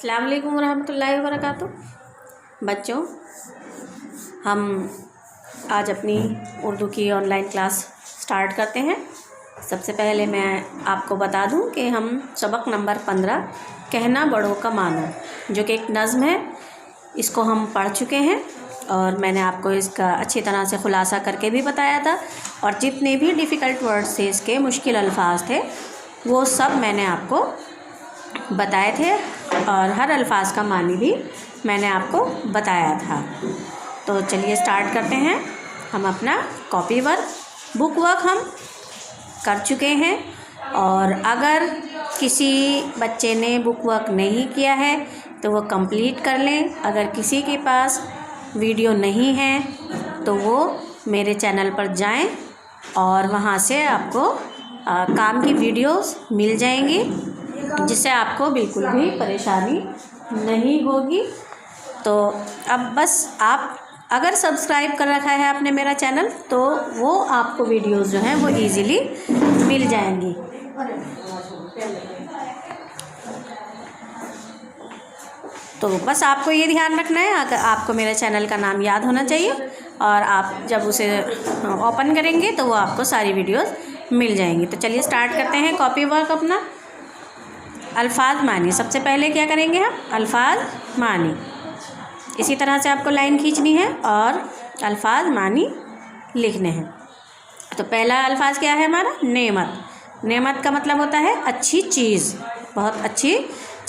अस्सलाम वालेकुम रहमतुल्लाहि व बरकातुहू। बच्चों, हम आज अपनी उर्दू की ऑनलाइन क्लास स्टार्ट करते हैं। सबसे पहले मैं आपको बता दूं कि हम सबक नंबर 15 कहना बड़ों का मानो, जो कि एक नज़्म है, इसको हम पढ़ चुके हैं और मैंने आपको इसका अच्छी तरह से ख़ुलासा करके भी बताया था। और जितने भी डिफ़िकल्ट वर्ड्स थे, इसके मुश्किल अल्फाज थे, वो सब मैंने आपको बताए थे और हर अल्फाज का मानी भी मैंने आपको बताया था। तो चलिए स्टार्ट करते हैं। हम अपना कॉपी वर्क, बुक वर्क हम कर चुके हैं। और अगर किसी बच्चे ने बुक वर्क नहीं किया है तो वो कंप्लीट कर लें। अगर किसी के पास वीडियो नहीं है तो वो मेरे चैनल पर जाएं और वहाँ से आपको काम की वीडियोस मिल जाएंगी, जिससे आपको बिल्कुल भी परेशानी नहीं होगी। तो अब बस आप अगर सब्सक्राइब कर रखा है आपने मेरा चैनल, तो वो आपको वीडियोस जो हैं वो इजीली मिल जाएंगी। तो बस आपको ये ध्यान रखना है, अगर आपको मेरे चैनल का नाम याद होना चाहिए और आप जब उसे ओपन करेंगे तो वो आपको सारी वीडियोस मिल जाएंगी। तो चलिए स्टार्ट करते हैं कॉपी वर्क अपना। अल्फाज मानी, सबसे पहले क्या करेंगे हम? अल्फाज मानी। इसी तरह से आपको लाइन खींचनी है और अल्फाज मानी लिखने हैं। तो पहला अल्फाज क्या है हमारा? नेमत। नेमत का मतलब होता है अच्छी चीज़, बहुत अच्छी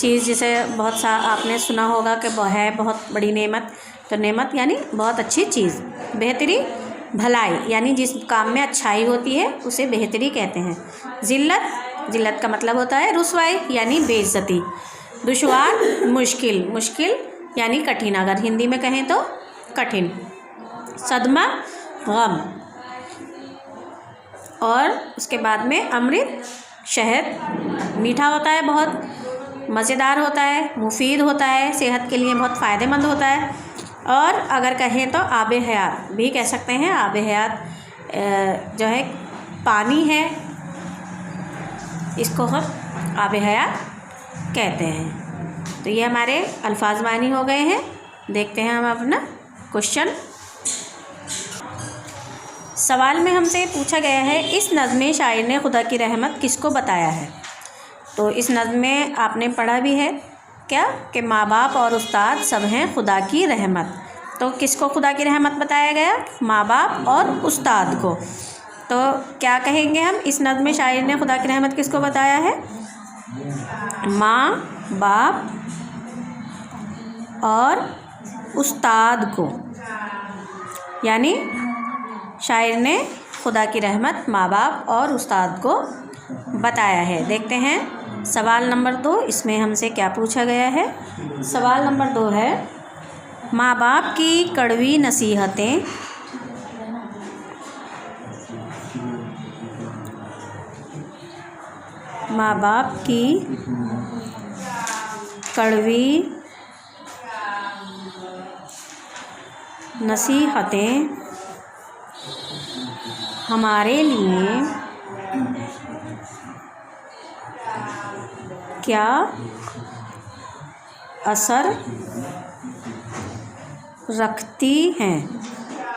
चीज़, जिसे बहुत सा आपने सुना होगा कि वो है बहुत बड़ी नेमत। तो नेमत यानी बहुत अच्छी चीज़। बेहतरी, भलाई, यानी जिस काम में अच्छाई होती है उसे बेहतरी कहते हैं। ज़िल्लत, ज़िल्लत का मतलब होता है रुसवाई यानी बेइज्जती। दुश्वार, मुश्किल, मुश्किल यानी कठिन, अगर हिंदी में कहें तो कठिन। सदमा, गम। और उसके बाद में अमृत, शहद, मीठा होता है, बहुत मज़ेदार होता है, मुफीद होता है, सेहत के लिए बहुत फ़ायदेमंद होता है। और अगर कहें तो आब हयात भी कह सकते हैं। आब हयात जो है पानी है, इसको हम आब हयात कहते हैं। तो ये हमारे अल्फाज मानी हो गए हैं। देखते हैं हम अपना क्वेश्चन। सवाल में हमसे पूछा गया है, इस नज़्म में शायर ने खुदा की रहमत किसको बताया है? तो इस नज़्म में आपने पढ़ा भी है क्या कि माँ बाप और उस्ताद सब हैं खुदा की रहमत। तो किसको खुदा की रहमत बताया गया? माँ बाप और उस्ताद को। तो क्या कहेंगे हम? इस नज़्म में शायर ने खुदा की रहमत किसको बताया है? माँ बाप और उस्ताद को, यानी शायर ने खुदा की रहमत माँ बाप और उस्ताद को बताया है। देखते हैं सवाल नंबर 2, इसमें हमसे क्या पूछा गया है। सवाल नंबर 2 है, माँ बाप की कड़वी नसीहतें माँ बाप की कड़वी नसीहतें हमारे लिए क्या असर रखती हैं?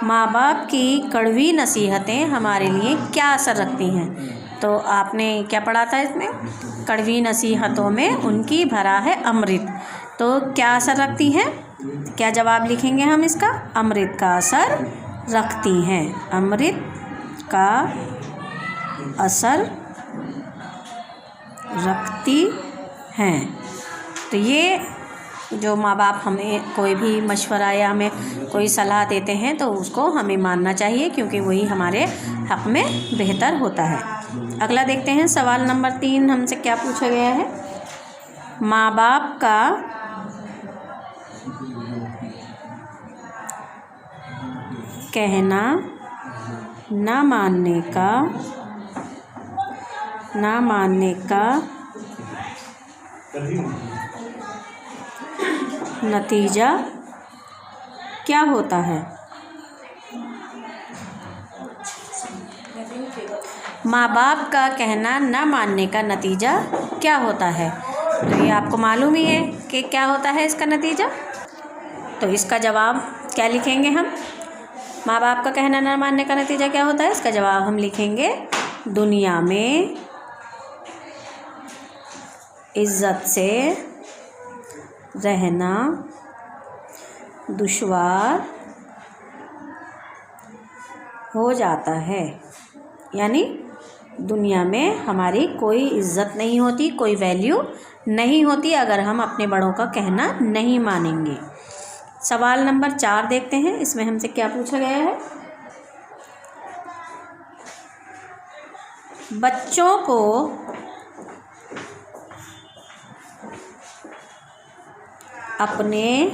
माँ बाप की कड़वी नसीहतें हमारे लिए क्या असर रखती हैं? तो आपने क्या पढ़ा था इसमें? कड़वी नसीहतों में उनकी भरा है अमृत। तो क्या असर रखती हैं? क्या जवाब लिखेंगे हम इसका? अमृत का असर रखती हैं। अमृत का असर रखती हैं। तो ये जो माँ बाप हमें कोई भी मशवरा या हमें कोई सलाह देते हैं तो उसको हमें मानना चाहिए, क्योंकि वही हमारे हक़ में बेहतर होता है। अगला देखते हैं सवाल नंबर 3, हमसे क्या पूछा गया है। माँ बाप का कहना ना मानने का नतीजा क्या होता है? माँ बाप का कहना न मानने का नतीजा क्या होता है? तो ये आपको मालूम ही है कि क्या होता है इसका नतीजा। तो इसका जवाब क्या लिखेंगे हम? माँ बाप का कहना न मानने का नतीजा क्या होता है? इसका जवाब हम लिखेंगे दुनिया में इज्जत से रहना दुश्वार हो जाता है। यानी दुनिया में हमारी कोई इज्जत नहीं होती, कोई वैल्यू नहीं होती अगर हम अपने बड़ों का कहना नहीं मानेंगे। सवाल नंबर 4 देखते हैं, इसमें हमसे क्या पूछा गया है। बच्चों को अपने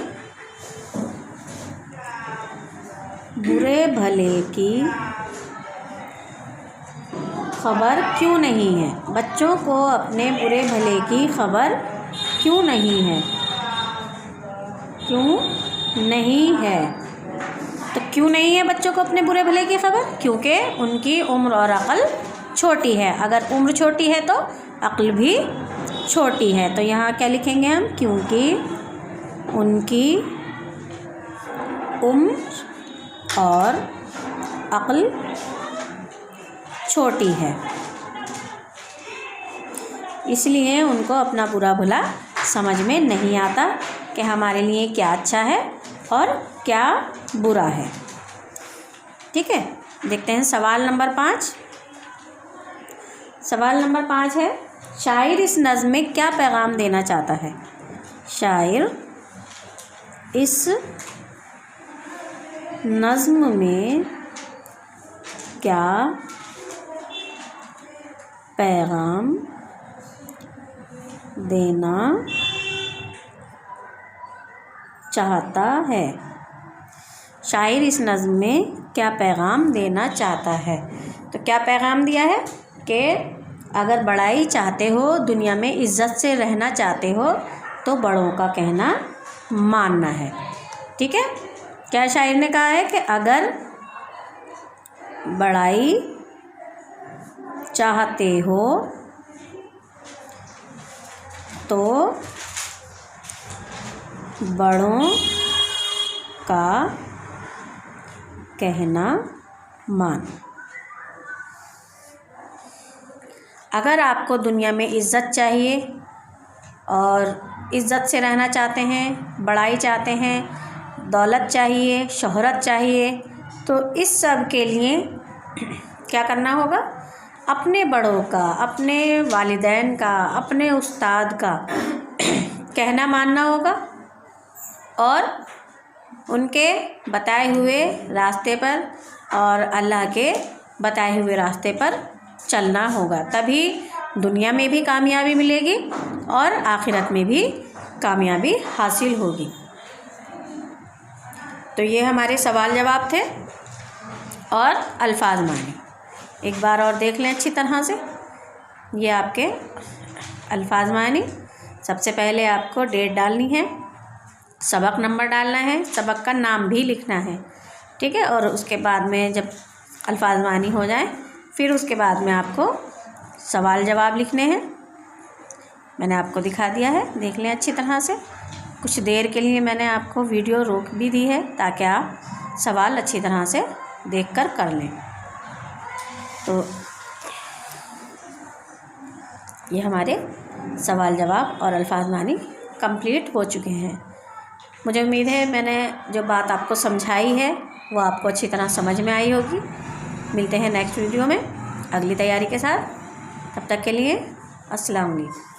बुरे भले की खबर क्यों नहीं है? बच्चों को अपने बुरे भले की खबर क्यों नहीं है? क्यों नहीं है? तो क्यों नहीं है बच्चों को अपने बुरे भले की खबर? क्योंकि उनकी उम्र और अक्ल छोटी है। अगर उम्र छोटी है तो अक्ल भी छोटी है। तो यहाँ क्या लिखेंगे हम? क्योंकि उनकी उम्र और अक्ल छोटी है, इसलिए उनको अपना बुरा भला समझ में नहीं आता कि हमारे लिए क्या अच्छा है और क्या बुरा है। ठीक है, देखते हैं सवाल नंबर 5। सवाल नंबर 5 है, शायर इस नज़्म में क्या पैगाम देना चाहता है? शायर इस नज़्म में क्या पैगाम देना चाहता है? शायर इस नज़्म में क्या पैगाम देना चाहता है? तो क्या पैगाम दिया है कि अगर बड़ाई चाहते हो, दुनिया में इज्जत से रहना चाहते हो, तो बड़ों का कहना मानना है। ठीक है, क्या शायर ने कहा है कि अगर बड़ाई चाहते हो तो बड़ों का कहना मान। अगर आपको दुनिया में इज्जत चाहिए और इज्जत से रहना चाहते हैं, बड़ाई चाहते हैं, दौलत चाहिए, शोहरत चाहिए, तो इस सब के लिए क्या करना होगा? अपने बड़ों का, अपने वालिदैन का, अपने उस्ताद का कहना मानना होगा और उनके बताए हुए रास्ते पर और अल्लाह के बताए हुए रास्ते पर चलना होगा। तभी दुनिया में भी कामयाबी मिलेगी और आखिरत में भी कामयाबी हासिल होगी। तो ये हमारे सवाल जवाब थे और अल्फाज मानी। एक बार और देख लें अच्छी तरह से। ये आपके अल्फाज मानी। सबसे पहले आपको डेट डालनी है, सबक नंबर डालना है, सबक का नाम भी लिखना है। ठीक है, और उसके बाद में जब अल्फाज मानी हो जाए फिर उसके बाद में आपको सवाल जवाब लिखने हैं। मैंने आपको दिखा दिया है, देख लें अच्छी तरह से। कुछ देर के लिए मैंने आपको वीडियो रोक भी दी है ताकि आप सवाल अच्छी तरह से देखकर कर लें। तो ये हमारे सवाल जवाब और अल्फाज मानी कंप्लीट हो चुके हैं। मुझे उम्मीद है मैंने जो बात आपको समझाई है वो आपको अच्छी तरह समझ में आई होगी। मिलते हैं नेक्स्ट वीडियो में अगली तैयारी के साथ। तब तक के लिए अस्सलाम वालेकुम।